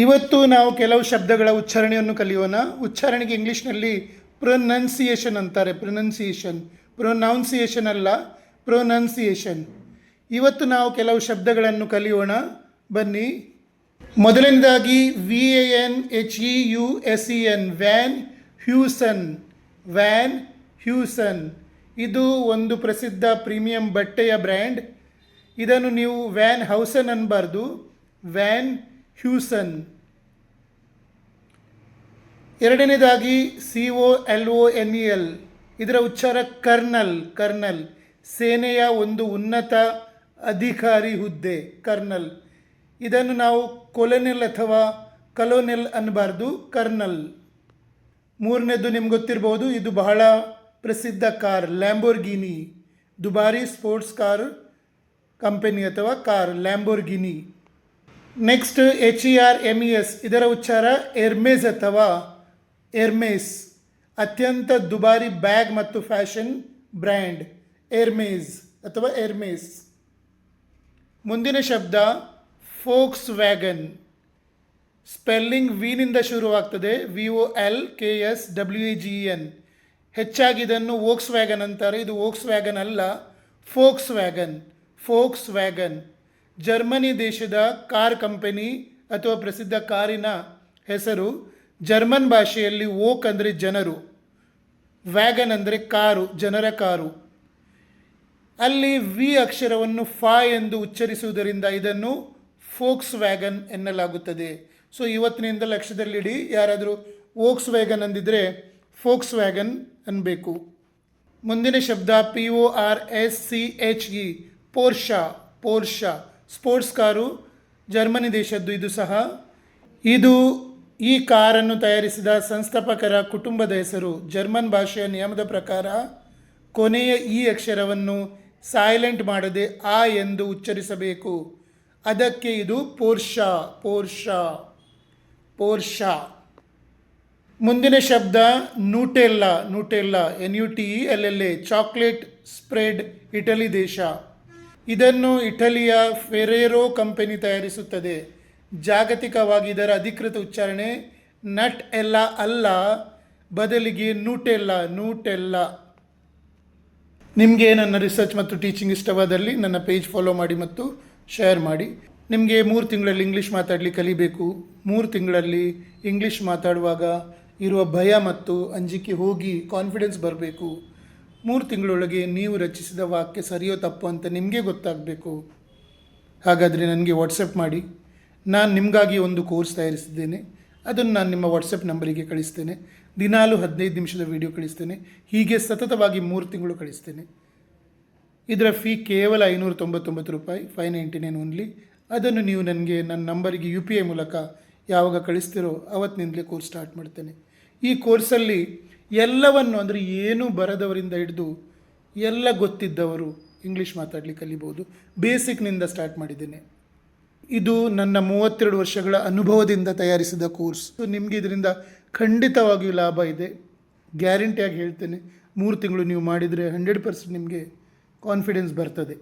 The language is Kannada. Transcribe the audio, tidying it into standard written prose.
ಇವತ್ತು ನಾವು ಕೆಲವು ಶಬ್ದಗಳ ಉಚ್ಚಾರಣೆಯನ್ನು ಕಲಿಯೋಣ. ಉಚ್ಚಾರಣೆಗೆ ಇಂಗ್ಲೀಷ್ನಲ್ಲಿ ಪ್ರೊನೌನ್ಸಿಯೇಷನ್ ಅಂತಾರೆ. ಪ್ರೊನೌನ್ಸಿಯೇಷನ್ ಅಲ್ಲ, ಪ್ರೊನೌನ್ಸಿಯೇಷನ್. ಇವತ್ತು ನಾವು ಕೆಲವು ಶಬ್ದಗಳನ್ನು ಕಲಿಯೋಣ, ಬನ್ನಿ. ಮೊದಲನೇದಾಗಿ VANHEUSEN, ವ್ಯಾನ್ ಹ್ಯೂಸನ್. ವ್ಯಾನ್ ಹ್ಯೂಸನ್ ಇದು ಒಂದು ಪ್ರಸಿದ್ಧ ಪ್ರೀಮಿಯಂ ಬಟ್ಟೆಯ ಬ್ರ್ಯಾಂಡ್. ಇದನ್ನು ನೀವು ವ್ಯಾನ್ ಹೌಸನ್ ಅನ್ನಬಾರ್ದು, ವ್ಯಾನ್ ಹ್ಯೂಸನ್. ಎರಡನೇದಾಗಿ COLONEL, ಇದರ ಉಚ್ಚಾರ ಕರ್ನಲ್. ಕರ್ನಲ್ ಸೇನೆಯ ಒಂದು ಉನ್ನತ ಅಧಿಕಾರಿ ಹುದ್ದೆ, ಕರ್ನಲ್. ಇದನ್ನು ನಾವು ಕೊಲೊನೆಲ್ ಅಥವಾ ಕಲೋನೆಲ್ ಅನ್ನಬಾರ್ದು, ಕರ್ನಲ್. ಮೂರನೇದು ನಿಮ್ಗೆ ಗೊತ್ತಿರ್ಬೋದು, ಇದು ಬಹಳ ಪ್ರಸಿದ್ಧ ಕಾರ್, ಲ್ಯಾಂಬೋರ್ಗಿನಿ. ದುಬಾರಿ ಸ್ಪೋರ್ಟ್ಸ್ ಕಾರ್ ಕಂಪನಿ ಅಥವಾ ಕಾರ್, ಲ್ಯಾಂಬೋರ್ಗಿನಿ. ನೆಕ್ಸ್ಟ್ HERMES, ಇದರ ಉಚ್ಚಾರ ಎರ್ಮೇಸ್ ಅಥವಾ ಎರ್ಮೇಸ್. ಅತ್ಯಂತ ದುಬಾರಿ ಬ್ಯಾಗ್ ಮತ್ತು ಫ್ಯಾಷನ್ ಬ್ರ್ಯಾಂಡ್, ಎರ್ಮೇಸ್ ಅಥವಾ ಎರ್ಮೇಸ್. ಮುಂದಿನ ಶಬ್ದ ಫೋಕ್ಸ್ ವ್ಯಾಗನ್. ಸ್ಪೆಲ್ಲಿಂಗ್ ವಿನಿಂದ ಶುರುವಾಗ್ತದೆ, VOLKSWAGEN. ಹೆಚ್ಚಾಗಿ ಇದನ್ನು ವೋಕ್ಸ್ ವ್ಯಾಗನ್ ಅಂತಾರೆ. ಇದು ವೋಕ್ಸ್ ವ್ಯಾಗನ್ ಅಲ್ಲ, forks wagon. Forks wagon Germany ದೇಶದ ಕಾರ್ ಕಂಪನಿ ಅಥವಾ ಪ್ರಸಿದ್ಧ ಕಾರಿನ ಹೆಸರು. ಜರ್ಮನ್ ಭಾಷೆಯಲ್ಲಿ ವೋಕ್ ಅಂದರೆ ಜನರು, ವ್ಯಾಗನ್ ಅಂದರೆ ಕಾರು, ಜನರ ಕಾರು. ಅಲ್ಲಿ ವಿ ಅಕ್ಷರವನ್ನು ಫಾ ಎಂದು ಉಚ್ಚರಿಸುವುದರಿಂದ ಇದನ್ನು ಫೋಕ್ಸ್ ವ್ಯಾಗನ್ ಎನ್ನಲಾಗುತ್ತದೆ. ಸೊ ಇವತ್ತಿನಿಂದ ಲಕ್ಷ್ಯದಲ್ಲಿಡಿ, ಯಾರಾದರೂ ವೋಕ್ಸ್ ವ್ಯಾಗನ್ ಅಂದಿದ್ರೆ ಫೋಕ್ಸ್ ವ್ಯಾಗನ್ ಅನ್ನಬೇಕು. ಮುಂದಿನ ಶಬ್ದ PORSCHE, ಪೋರ್ಷಾ. ಪೋರ್ಷಾ ಸ್ಪೋರ್ಟ್ಸ್ ಕಾರು, ಜರ್ಮನಿ ದೇಶದ್ದು ಇದು ಸಹ. ಇದು ಈ ಕಾರನ್ನು ತಯಾರಿಸಿದ ಸಂಸ್ಥಾಪಕರ ಕುಟುಂಬದ ಹೆಸರು. ಜರ್ಮನ್ ಭಾಷೆಯ ನಿಯಮದ ಪ್ರಕಾರ ಕೊನೆಯ ಈ ಅಕ್ಷರವನ್ನು ಸೈಲೆಂಟ್ ಮಾಡದೆ ಆ ಎಂದು ಉಚ್ಚರಿಸಬೇಕು. ಅದಕ್ಕೆ ಇದು ಪೋರ್ಷಾ. ಪೋರ್ಷಾ ಪೋರ್ಷಾ. ಮುಂದಿನ ಶಬ್ದ ನೂಟೆಲ್ಲಾ. ನೂಟೆಲ್ಲಾ NUTELLA, ಚಾಕ್ಲೇಟ್ ಸ್ಪ್ರೆಡ್, ಇಟಲಿ ದೇಶ. ಇದನ್ನು ಇಟಲಿಯ ಫೆರೇರೋ ಕಂಪನಿ ತಯಾರಿಸುತ್ತದೆ. ಜಾಗತಿಕವಾಗಿ ಇದರ ಅಧಿಕೃತ ಉಚ್ಚಾರಣೆ ನಟ್ ಎಲ್ಲ ಅಲ್ಲ, ಬದಲಿಗೆ ನೂಟೆಲ್ಲಾ. ನೂಟೆಲ್ಲಾ. ನಿಮಗೆ ನನ್ನ ರಿಸರ್ಚ್ ಮತ್ತು ಟೀಚಿಂಗ್ ಇಷ್ಟವಾದಲ್ಲಿ ನನ್ನ ಪೇಜ್ ಫಾಲೋ ಮಾಡಿ ಮತ್ತು ಶೇರ್ ಮಾಡಿ. ನಿಮಗೆ 3 ತಿಂಗಳಲ್ಲಿ ಇಂಗ್ಲೀಷ್ ಮಾತಾಡಲಿಕ್ಕೆ ಕಲಿಬೇಕು. 3 ತಿಂಗಳಲ್ಲಿ ಇಂಗ್ಲೀಷ್ ಮಾತಾಡುವಾಗ ಇರುವ ಭಯ ಮತ್ತು ಅಂಜಿಕೆ ಹೋಗಿ ಕಾನ್ಫಿಡೆನ್ಸ್ ಬರಬೇಕು. 3 ತಿಂಗಳೊಳಗೆ ನೀವು ರಚಿಸಿದ ವಾಕ್ಯ ಸರಿಯೋ ತಪ್ಪು ಅಂತ ನಿಮಗೆ ಗೊತ್ತಾಗಬೇಕು. ಹಾಗಾದರೆ ನನಗೆ ವಾಟ್ಸಪ್ ಮಾಡಿ. ನಾನು ನಿಮಗಾಗಿ ಒಂದು ಕೋರ್ಸ್ ತಯಾರಿಸಿದ್ದೇನೆ, ಅದನ್ನು ನಾನು ನಿಮ್ಮ ವಾಟ್ಸಪ್ ನಂಬರಿಗೆ ಕಳಿಸ್ತೇನೆ. ದಿನಾಲು 15 ನಿಮಿಷದ ವಿಡಿಯೋ ಕಳಿಸ್ತೇನೆ. ಹೀಗೆ ಸತತವಾಗಿ 3 ತಿಂಗಳು ಕಳಿಸ್ತೇನೆ. ಇದರ ಫೀ ಕೇವಲ 599 ರೂಪಾಯಿ, 599 ಓನ್ಲಿ. ಅದನ್ನು ನೀವು ನನಗೆ ನನ್ನ ನಂಬರಿಗೆ UPI ಮೂಲಕ ಯಾವಾಗ ಕಳಿಸ್ತೀರೋ ಅವತ್ತಿನಿಂದಲೇ ಕೋರ್ಸ್ ಸ್ಟಾರ್ಟ್ ಮಾಡ್ತೇನೆ. ಈ ಕೋರ್ಸಲ್ಲಿ ಎಲ್ಲವನ್ನು, ಅಂದರೆ ಏನೂ ಬರದವರಿಂದ ಹಿಡಿದು ಎಲ್ಲ ಗೊತ್ತಿದ್ದವರು ಇಂಗ್ಲೀಷ್ ಮಾತಾಡಲಿಕ್ಕೆ ಕಲಿಬೋದು. ಬೇಸಿಕ್ನಿಂದ ಸ್ಟಾರ್ಟ್ ಮಾಡಿದ್ದೇನೆ. ಇದು ನನ್ನ 32 ವರ್ಷಗಳ ಅನುಭವದಿಂದ ತಯಾರಿಸಿದ ಕೋರ್ಸ್. ನಿಮಗೆ ಇದರಿಂದ ಖಂಡಿತವಾಗಿಯೂ ಲಾಭ ಇದೆ, ಗ್ಯಾರಂಟಿಯಾಗಿ ಹೇಳ್ತೇನೆ. 3 ತಿಂಗಳು ನೀವು ಮಾಡಿದರೆ 100% ನಿಮಗೆ ಕಾನ್ಫಿಡೆನ್ಸ್ ಬರ್ತದೆ.